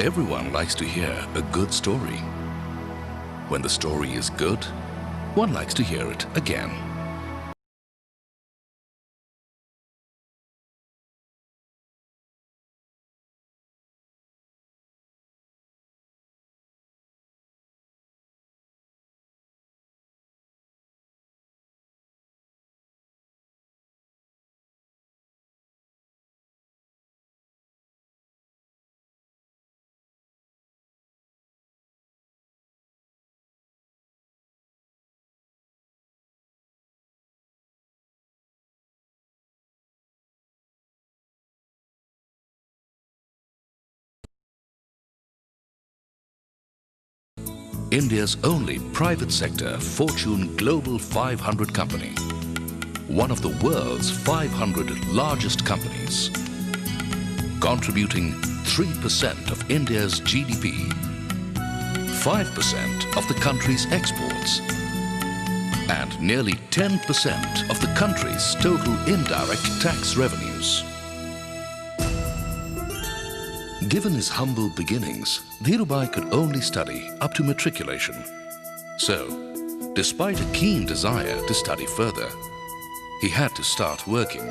Everyone likes to hear a good story. When the story is good, one likes to hear it again. India's only private sector Fortune Global 500 company, one of the world's 500 largest companies, contributing 3% of India's GDP, 5% of the country's exports, and nearly 10% of the country's total indirect tax revenues. Given his humble beginnings, Dhirubhai could only study up to matriculation. So, despite a keen desire to study further, he had to start working.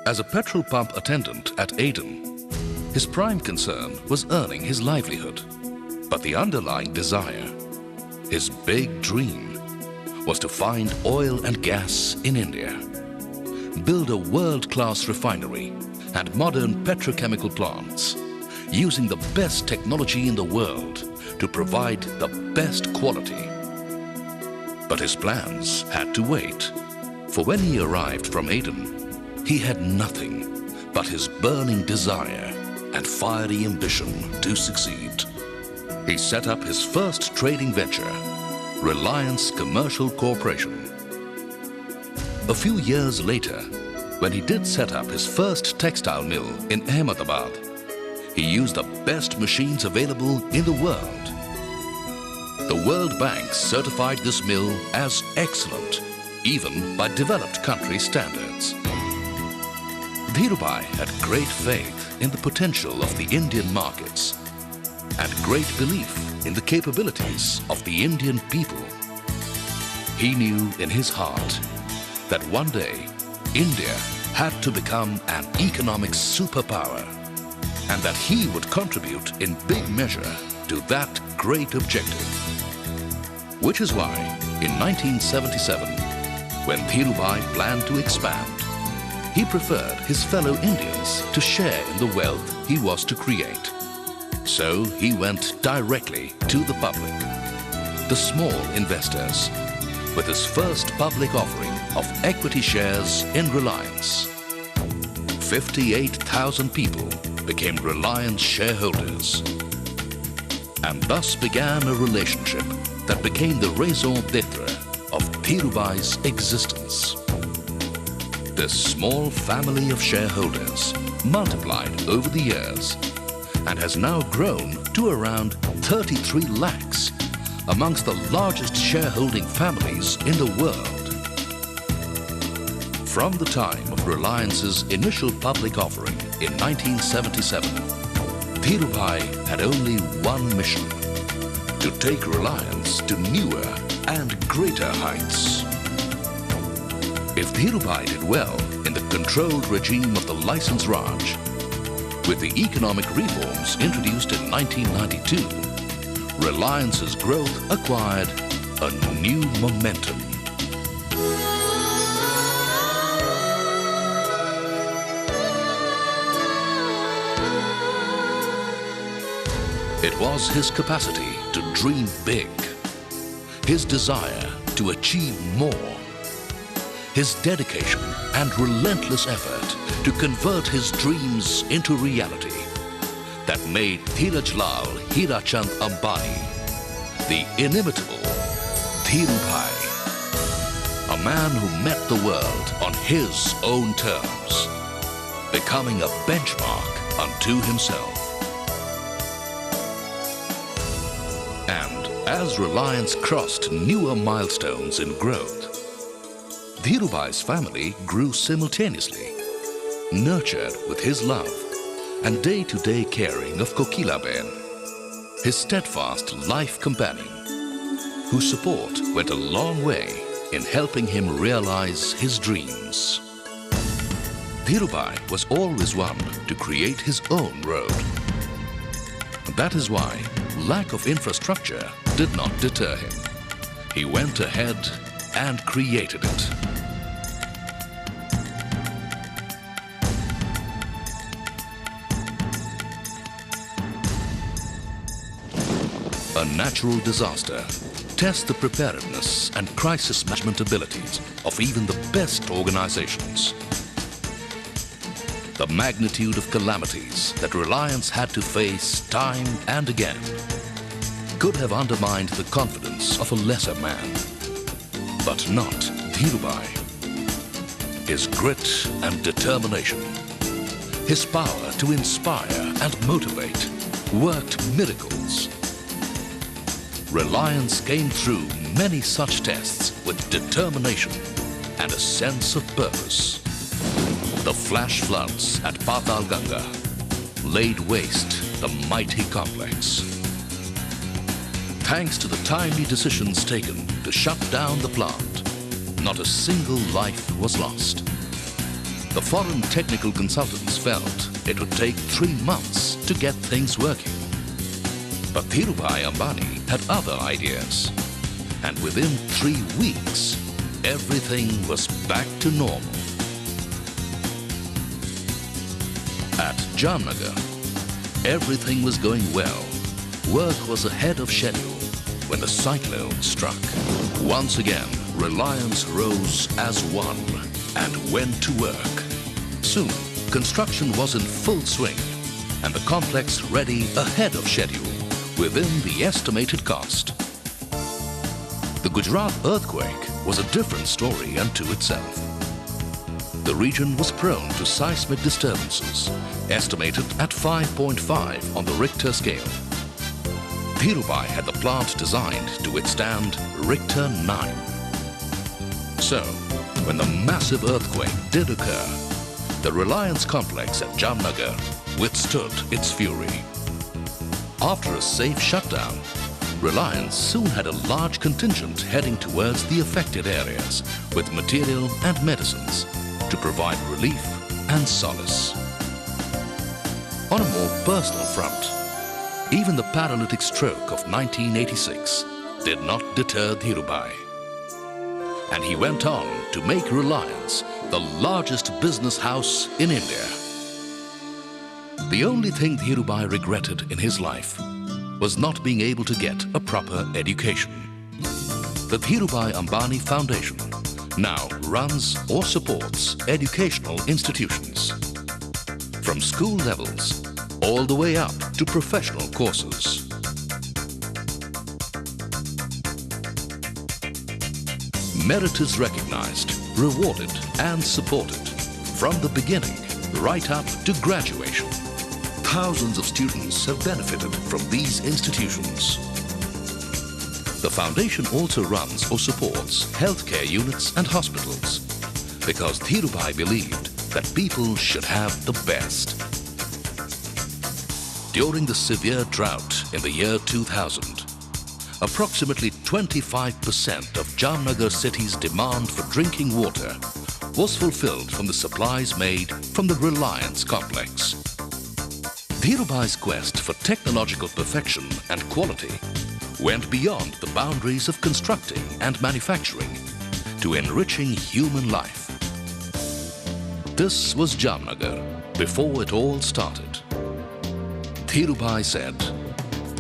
As a petrol pump attendant at Aden, his prime concern was earning his livelihood. But the underlying desire, his big dream, was to find oil and gas in India, build a world-class refinery and modern petrochemical plants, using the best technology in the world to provide the best quality. But his plans had to wait, for when he arrived from Aden, he had nothing but his burning desire and fiery ambition to succeed. He set up his first trading venture, Reliance Commercial Corporation. A few years later, when he did set up his first textile mill in Ahmedabad, he used the best machines available in the world. The World Bank certified this mill as excellent, even by developed country standards. Dhirubhai had great faith in the potential of the Indian markets and great belief in the capabilities of the Indian people. He knew in his heart that one day India had to become an economic superpower and that he would contribute in big measure to that great objective. Which is why, in 1977, when Dhirubhai planned to expand, he preferred his fellow Indians to share in the wealth he was to create. So he went directly to the public, the small investors, with his first public offering of equity shares in Reliance. 58,000 people became Reliance shareholders. And thus began a relationship that became the raison d'etre of Dhirubhai's existence. This small family of shareholders multiplied over the years and has now grown to around 33 lakhs amongst the largest shareholding families in the world. From the time of Reliance's initial public offering in 1977, Dhirubhai had only one mission: to take Reliance to newer and greater heights. If Dhirubhai did well in the controlled regime of the License Raj, with the economic reforms introduced in 1992, Reliance's growth acquired a new momentum. It was his capacity to dream big, his desire to achieve more, his dedication and relentless effort to convert his dreams into reality that made Dheeraj Lal Hirachand Ambani the inimitable Dhirubhai, a man who met the world on his own terms, becoming a benchmark unto himself. And as Reliance crossed newer milestones in growth, Dhirubhai's family grew simultaneously, nurtured with his love and day-to-day caring of Kokilaben, his steadfast life companion, whose support went a long way in helping him realize his dreams. Dhirubhai was always one to create his own road. That is why lack of infrastructure did not deter him. He went ahead and created it. A natural disaster tests the preparedness and crisis management abilities of even the best organizations. The magnitude of calamities that Reliance had to face time and again could have undermined the confidence of a lesser man. But not Dhirubhai. His grit and determination, his power to inspire and motivate worked miracles. Reliance came through many such tests with determination and a sense of purpose. The flash floods at Patal Ganga laid waste the mighty complex. Thanks to the timely decisions taken to shut down the plant, not a single life was lost. The foreign technical consultants felt it would take 3 months to get things working. But Dhirubhai Ambani had other ideas, and within 3 weeks, everything was back to normal. At Jamnagar, everything was going well. Work was ahead of schedule when the cyclone struck. Once again, Reliance rose as one and went to work. Soon, construction was in full swing and the complex ready ahead of schedule within the estimated cost. The Gujarat earthquake was a different story unto itself. The region was prone to seismic disturbances, estimated at 5.5 on the Richter scale. Dhirubhai had the plant designed to withstand Richter 9. So, when the massive earthquake did occur, the Reliance complex at Jamnagar withstood its fury. After a safe shutdown, Reliance soon had a large contingent heading towards the affected areas with material and medicines to provide relief and solace. On a more personal front, even the paralytic stroke of 1986 did not deter Dhirubhai. And he went on to make Reliance the largest business house in India. The only thing Dhirubhai regretted in his life was not being able to get a proper education. The Dhirubhai Ambani Foundation now runs or supports educational institutions, from school levels all the way up to professional courses. Merit is recognized, rewarded and supported from the beginning right up to graduation. Thousands of students have benefited from these institutions. The foundation also runs or supports healthcare units and hospitals because Dhirubhai believed that people should have the best. During the severe drought in the year 2000, approximately 25% of Jamnagar city's demand for drinking water was fulfilled from the supplies made from the Reliance complex. Dhirubhai's quest for technological perfection and quality went beyond the boundaries of constructing and manufacturing to enriching human life. This was Jamnagar before it all started. Dhirubhai said,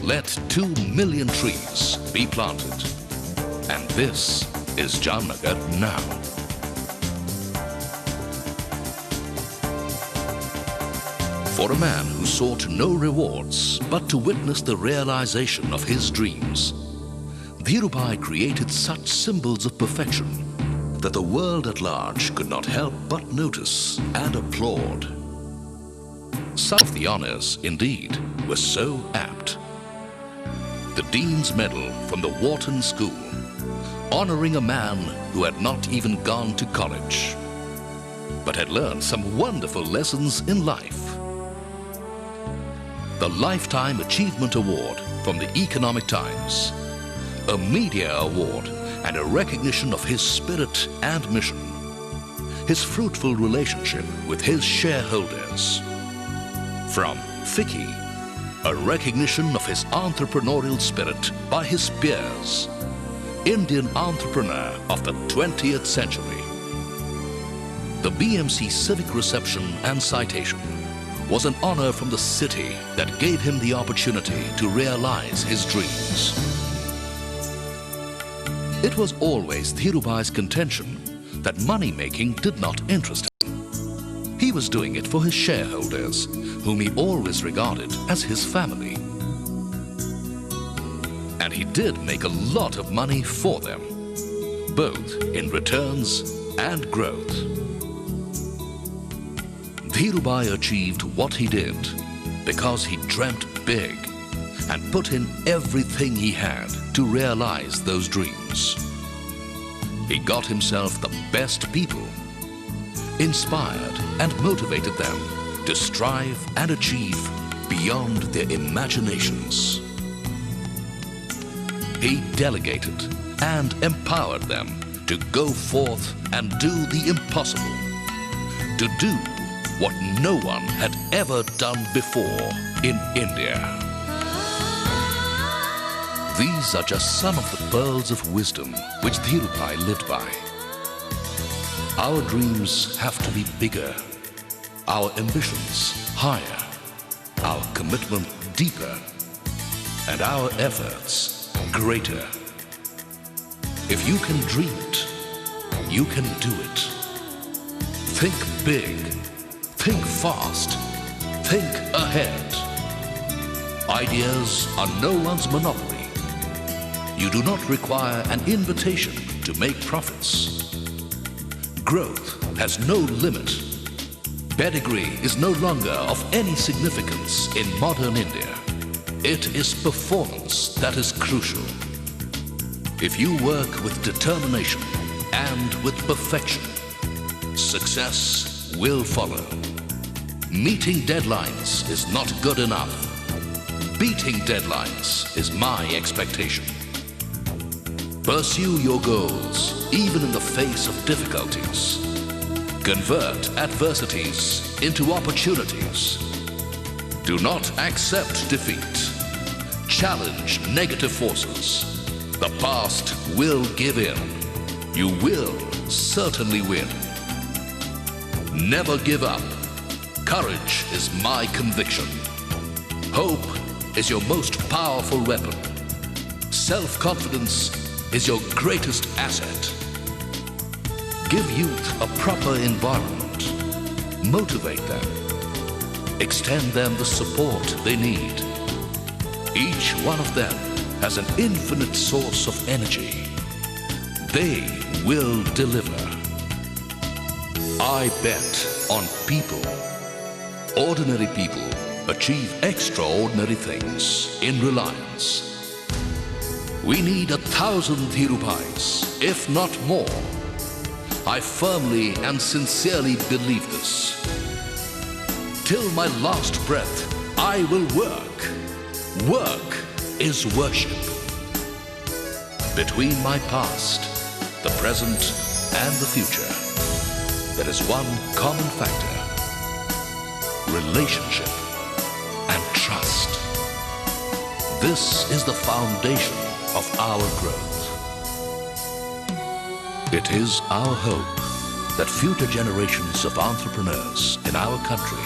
"Let 2 million trees be planted." And this is Jamnagar now. For a man who sought no rewards but to witness the realization of his dreams, Dhirubhai created such symbols of perfection that the world at large could not help but notice and applaud. Some of the honors, indeed, were so apt. The Dean's Medal from the Wharton School, honoring a man who had not even gone to college, but had learned some wonderful lessons in life. the Lifetime Achievement Award from the Economic Times, a Media Award, and a recognition of his spirit and mission, his fruitful relationship with his shareholders. From Vicky, a recognition of his entrepreneurial spirit by his peers, Indian entrepreneur of the 20th century. The BMC Civic Reception and Citation was an honor from the city that gave him the opportunity to realize his dreams. It was always Dhirubhai's contention that money-making did not interest him. He was doing it for his shareholders, whom he always regarded as his family. And he did make a lot of money for them, both in returns and growth. Dhirubhai achieved what he did because he dreamt big and put in everything he had to realize those dreams. He got himself the best people, inspired and motivated them to strive and achieve beyond their imaginations. He delegated and empowered them to go forth and do the impossible, to do what no one had ever done before in India. These are just some of the pearls of wisdom which Dhirubhai lived by. Our dreams have to be bigger, our ambitions higher, our commitment deeper, and our efforts greater. If you can dream it, you can do it. Think big, think fast, think ahead. Ideas are no one's monopoly. You do not require an invitation to make profits. Growth has no limit. Pedigree is no longer of any significance in modern India. It is performance that is crucial. If you work with determination and with perfection, success will follow. Meeting deadlines is not good enough. Beating deadlines is my expectation. Pursue your goals even in the face of difficulties. Convert adversities into opportunities. Do not accept defeat. Challenge negative forces. The past will give in. You will certainly win. Never give up. Courage is my conviction. Hope is your most powerful weapon. Self-confidence is your greatest asset. Give youth a proper environment. Motivate them. Extend them the support they need. Each one of them has an infinite source of energy. They will deliver. I bet on people. Ordinary people achieve extraordinary things in reliance. We need 1,000 Dhirubhais, if not more. I firmly and sincerely believe this. Till my last breath, I will work. Work is worship. Between my past, the present, and the future, there is one common factor: relationship and trust. This is the foundation of our growth. It is our hope that future generations of entrepreneurs in our country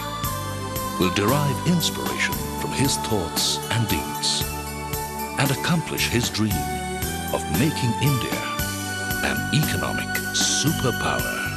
will derive inspiration from his thoughts and deeds and accomplish his dream of making India an economic superpower.